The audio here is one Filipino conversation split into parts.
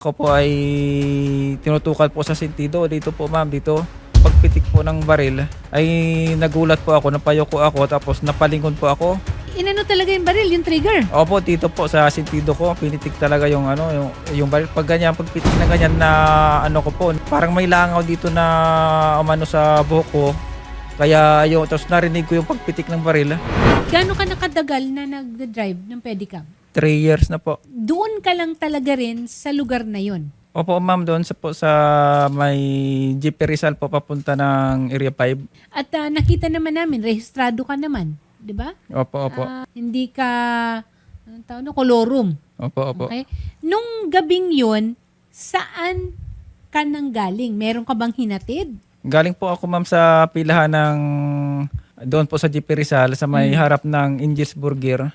Ako po ay tinutukan po sa sentido. Dito po ma'am, dito. Pagpitik po ng baril ay nagulat po ako, napayoko ako, tapos napalingon po ako. Inano talaga yung baril, yung trigger? Opo, dito po sa sentido ko, pinitik talaga yung yung baril. Pag ganyan, pagpitik na ganyan na ano ko po, parang may langaw dito na umano sa buhok ko. Kaya yung, tapos narinig ko yung pagpitik ng baril. Gaano ka nakadagal na nag-drive ng pedicab? 3 years na po. Doon ka lang talaga rin sa lugar na yon. Opo ma'am, doon sa may Jeep Rizal po papunta ng Area 5. At nakita naman namin, rehistrado ka naman. Di ba? Opo, opo. Hindi ka, anong tawag na, kolorum. Opo, opo. Okay? Nung gabing yun, saan ka nang galing? Meron ka bang hinatid? Galing po ako ma'am sa pilahan ng doon po sa Jeep Rizal sa may harap ng Angel's Burger.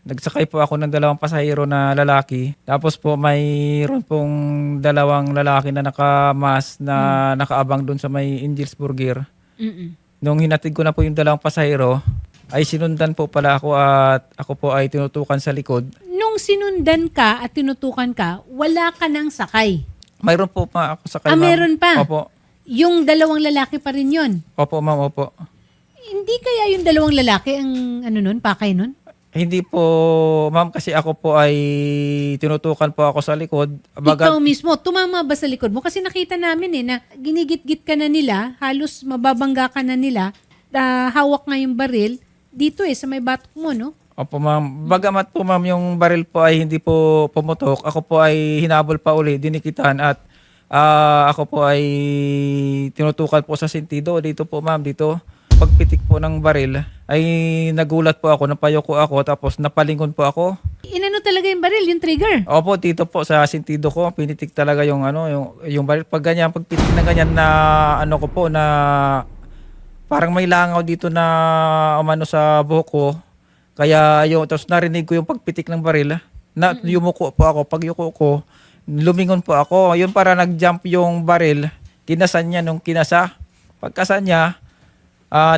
Nagsakay po ako ng 2 pasahero na lalaki. Tapos po mayroon pong 2 lalaki na nakamas na nakaabang doon sa may Angel's Burger. Nung hinatid ko na po yung 2 pasahero, ay sinundan po pala ako at ako po ay tinutukan sa likod. Nung sinundan ka at tinutukan ka, wala ka nang sakay. Mayroon po pa ako sakay ma'am. Meron pa? Opo. Yung 2 lalaki pa rin yun. Opo ma'am, opo. Hindi kaya yung 2 lalaki ang ano nun, pakay nun? Hindi po, ma'am, kasi ako po ay tinutukan po ako sa likod. Ikaw mismo, tumama ba sa likod mo? Kasi nakita namin na ginigit-git ka na nila, halos mababangga ka na nila, hawak nga yung baril, dito sa may batok mo, no? Opo ma'am, bagamat po ma'am yung baril po ay hindi po pumutok, ako po ay hinabol pa uli, dinikitan at ako po ay tinutukan po sa sentido. Dito po ma'am, dito. Pagpitik po ng baril ay nagulat po ako, napayoko ako, tapos napalingon po ako. Inano talaga yung baril, yung trigger? Opo, dito po sa sentido ko, pinitik talaga yung yung baril. Pag ganyan, pagpitik na ganyan na ano ko po na parang may langaw dito na umano sa buhok ko. Kaya yung, tapos narinig ko yung pagpitik ng baril. Na yumuko po ako, pag yuko ko, lumingon po ako. Yun para nag-jump yung baril, kinasan niya nung kinasa. Pagkasan niya,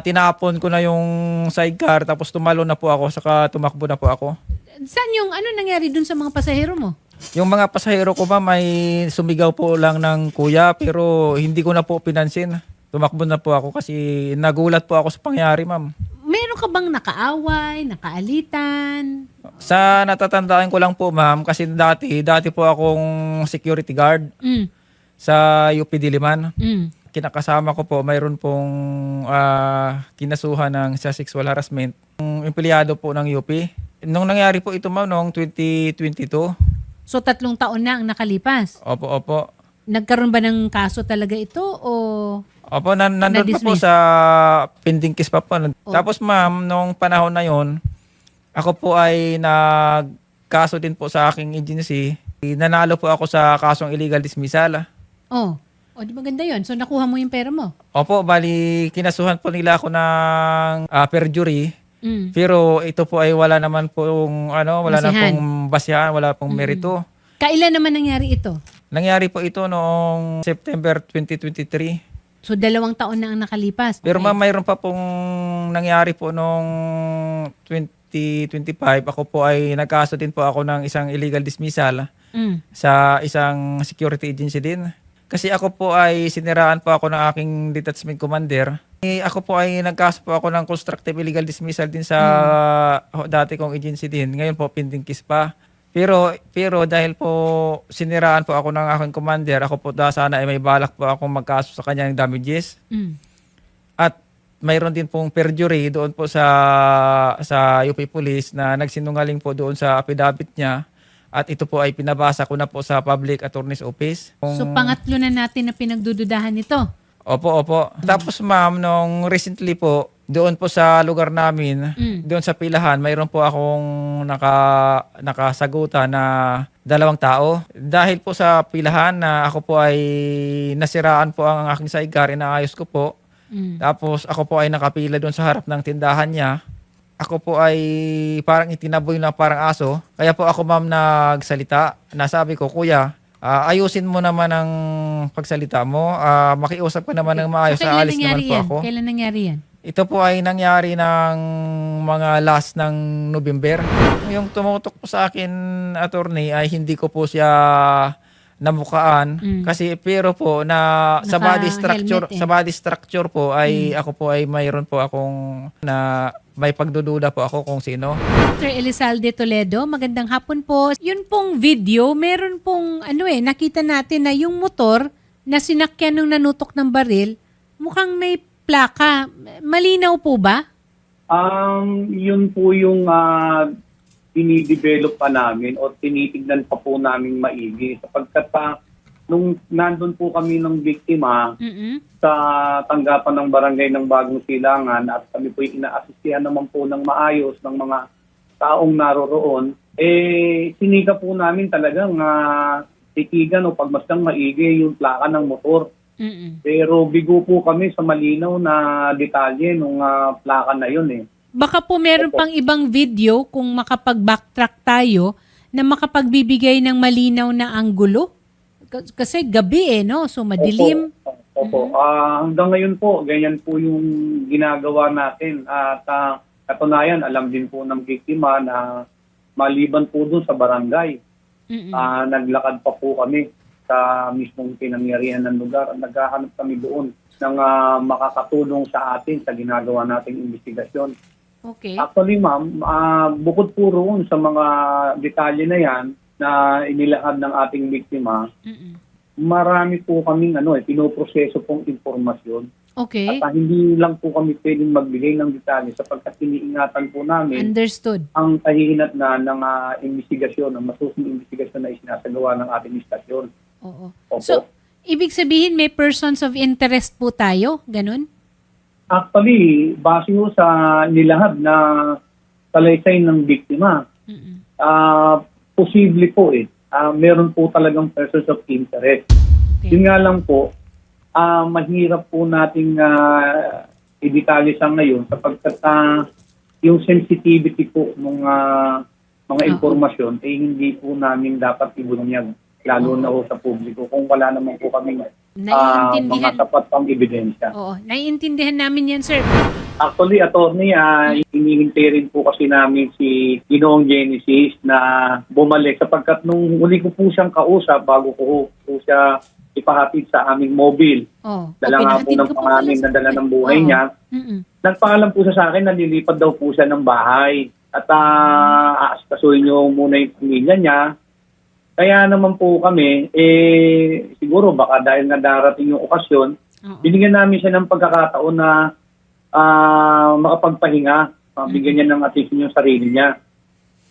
tinapon ko na yung sidecar, tapos tumalo na po ako, saka tumakbo na po ako. Saan yung, ano nangyari dun sa mga pasahero mo? Yung mga pasahero ko ma'am ay sumigaw po lang ng kuya, pero hindi ko na po pinansin. Tumakbo na po ako kasi nagulat po ako sa pangyari ma'am. Meron ka bang nakaaway, nakaalitan? Sa natatandaan ko lang po ma'am, kasi dati po akong security guard sa UP Diliman. Kinakasama ko po, mayroon pong kinasuhan ng sa sexual harassment. Yung empleyado po ng UP. Nung nangyari po ito ma'am, noong 2022. So 3 taon na ang nakalipas. Opo, opo. Nagkaroon ba ng kaso talaga ito o... Opo, nandun pa po sa pending case pa po. Tapos ma'am, nung panahon na yon, ako po ay nagkaso din po sa aking agency. Nanalo po ako sa kasong illegal dismissal. O, di maganda yun. So, nakuha mo yung pera mo. Opo, bali, kinasuhan po nila ako ng perjury. Pero ito po ay wala naman pong, wala na pong basihan, wala pong merito. Kailan naman nangyari ito? Nangyari po ito noong September 2023. So, 2 taon na ang nakalipas. Pero ma'am, mayroon pa pong nangyari po noong 2025. Ako po ay nagkaso din po ako ng isang illegal dismissal sa isang security agency din. Kasi ako po ay siniraan po ako ng aking detachment commander. Ako po ay nagkaso po ako ng constructive illegal dismissal din sa dati kong agency din. Ngayon po pending case pa. Pero dahil po siniraan po ako ng aking commander, ako po sana ay may balak po akong magkaso sa kanya ng damages. At mayroon din pong perjury doon po sa UP Police na nagsinungaling po doon sa affidavit niya. At ito po ay pinabasa ko na po sa Public Attorney's Office. So, pangatlo na natin na pinagdududahan ito. Opo, opo. Tapos ma'am, nung recently po, doon po sa lugar namin, doon sa pilahan, mayroon po akong nakasagutan na 2 tao. Dahil po sa pilahan na ako po ay nasiraan po ang aking sidecar, inaayos ko po. Tapos ako po ay nakapila doon sa harap ng tindahan niya. Ako po ay parang itinaboy na parang aso. Kaya po ako ma'am nagsalita. Nasabi ko, kuya, ayusin mo naman ang pagsalita mo. Makiusap ka naman ng maayos. So, Aalis naman po ako. Kailan nangyari yan? Ito po ay nangyari ng mga last ng November. Yung tumutok po sa akin, attorney, ay hindi ko po siya namukaan kasi pero po na sa body structure Naka-helmet eh. sa body structure po ay ako po ay mayroon po akong na may pagdududa po ako kung sino. Sir Elizalde Toledo, magandang hapon po. Yun pong video, meron pong nakita natin na yung motor na sinakyan ng nanutok ng baril, mukhang may plaka. Malinaw po ba? Yun po yung dinidevelop pa namin o tinitignan pa po namin maigi sapagkat nung nandun po kami ng biktima sa tanggapan ng barangay ng Bagong Silangan at kami po inaasistihan naman po ng maayos ng mga taong naroroon, sinika po namin talagang titigan o pagmasdang maigi yung plaka ng motor. Pero bigo po kami sa malinaw na detalye ng plaka na yun eh. Baka po meron pang ibang video kung makapag-backtrack tayo na makapagbibigay ng malinaw na anggulo. Kasi gabi no? So madilim. Opo. Hanggang ngayon po, ganyan po yung ginagawa natin. At katunayan, alam din po ng biktima na maliban po dun sa barangay. Naglakad pa po kami sa mismong pinangyarihan ng lugar. Naghahanap kami doon ng makakatulong sa atin sa ginagawa nating investigasyon. Okay. Actually, ma'am, bukod po roon sa mga detalye na yan na inilahad ng ating biktima, marami po kaming pinoproseso pong informasyon. Okay. At hindi lang po kami pwedeng magbigay ng detalye sapagkat iniingatan po namin Understood. ang kahihinat na ng investigasyon, ng masusing investigasyon na isinasagawa ng ating istasyon. Oo. Opo. So, ibig sabihin may persons of interest po tayo? Ganun? Actually, base ho sa nilahad na salaysay ng biktima, posible po meron po talagang persons of interest. Okay. Yun nga lang po, mahirap po nating i-detalye sa ngayon sapagkat yung sensitivity po ng mga impormasyon hindi po namin dapat ibunyag lalo na ho sa publiko kung wala naman po kami mga sapat pang ebidensya. Oo, naiintindihan namin yan, sir. Actually, attorney, hinihintay rin po kasi namin si Ginoong Genesis na bumalik sapagkat nung uli ko po siyang kausap bago ko po siya ipahatid sa aming mobile. Dala nga po ng pangamin na dala ng buhay niya. Nagpaalam po siya sa akin na nilipad daw po siya ng bahay at aaskasuhin niyo muna yung pamilya niya. Kaya naman po kami, siguro baka dahil nga darating yung okasyon, binigyan namin siya ng pagkakataon na makapagpahinga, bigyan niya ng attention yung sarili niya.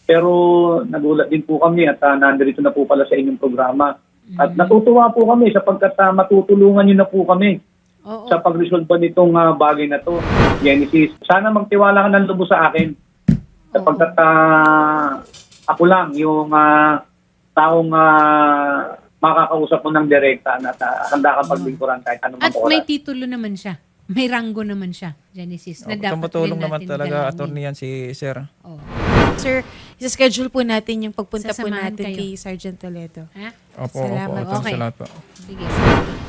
Pero nagulat din po kami at nandito na po pala sa inyong programa. At natutuwa po kami sapagkat matutulungan niyo na po kami sa pag-resolve nitong bagay na to. Genesis, sana magtiwala ka ng lubos sa akin sapagkat ako lang yung taong makakausap mo ng direkta na handa ka paglingkuran kahit anong At may titulo naman siya. May ranggo naman siya, Genesis. Na dapat Tumutulong din naman natin talaga galawin. attorney yan si Sir. Oo. Sir, isa-schedule po natin yung pagpunta po Sasamahan natin kayo. kay Sergeant Toledo. Ha? Opo, Salamat. opo, Okay. salamat po. Sige.